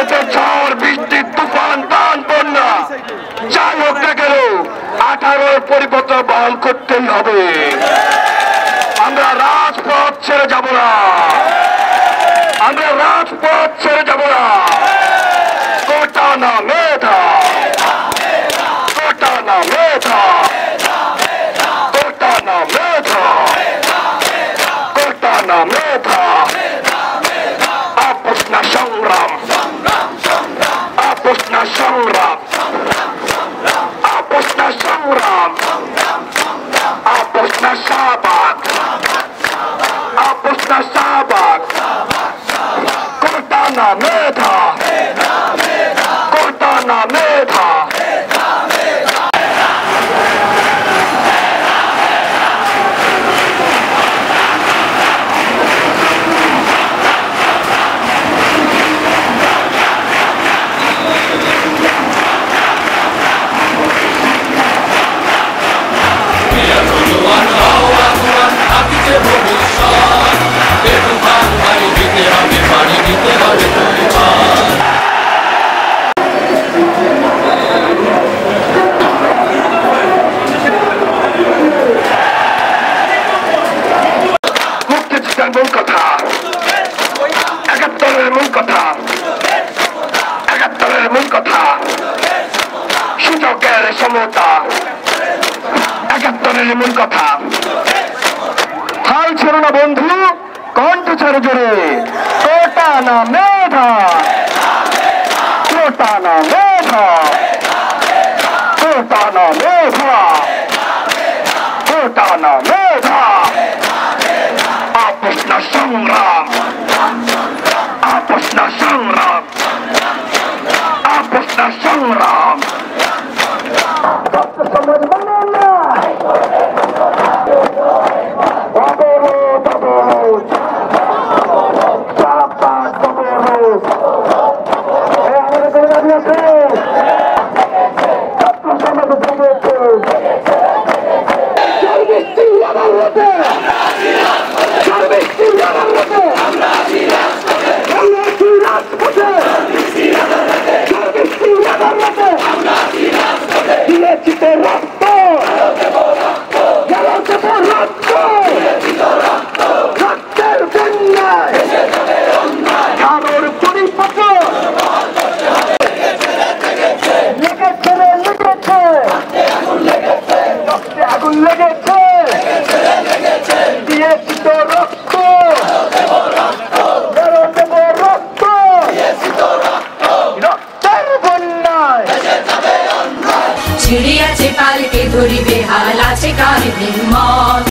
এতে ঝড় বৃষ্টি তুফান বান বন্যা যাই হোক না কেন 18 পরিপত্র বহন করতেই হবে। আমরা রাজপথ ছেড়ে যাব না, আমরা রাজপথ ছেড়ে যাব না। কোটা না মেধা, কোটা না মেধা, কোটা না মেধা, কোটা না মেধা। আপোষ না সংগ্রাম, আপোষ না সংগ্রাম, আপোষ না সংগ্রাম, আপোষ না শাহবাগ, আপোষ না শাহবাগ। কোটা না মেধা, কোটা না মেধা। মূল কথা 71-এর মূল কথা, 71-এর মূল কথা, সূচকের সমতা 71-এর মূল কথা। হাল ছেড়ো না বন্ধু, কণ্ঠ ছেড়ে জোরে। কোটা না মেধা, কোটা না মেধা, কোটা না মেধা, কোটা না মেধা। আপোষ না সংগ্রাম, আপোষ না সংগ্রাম, আপোষ না সংগ্রাম। সমাজ মানে নাই অবরোধ, অবরোধ, চাপাত অবরোধ। আমাদের কোনো দাবি আছে, ছাত্র সমাজ ভেঙেছে। আদালতে দিয়েছি তো রক্ত, রক্তের বন্যায় কারোর পরিপক্ক লেগেছে রে, লেগেছে রক্তে আগুন লেগেছে। দিয়েছি তো রক্ত, দেব রক্ত, রক্তের বন্যায়। ছিড়িয়াছে পালকে ধরিবে, হাল আছে কার মন।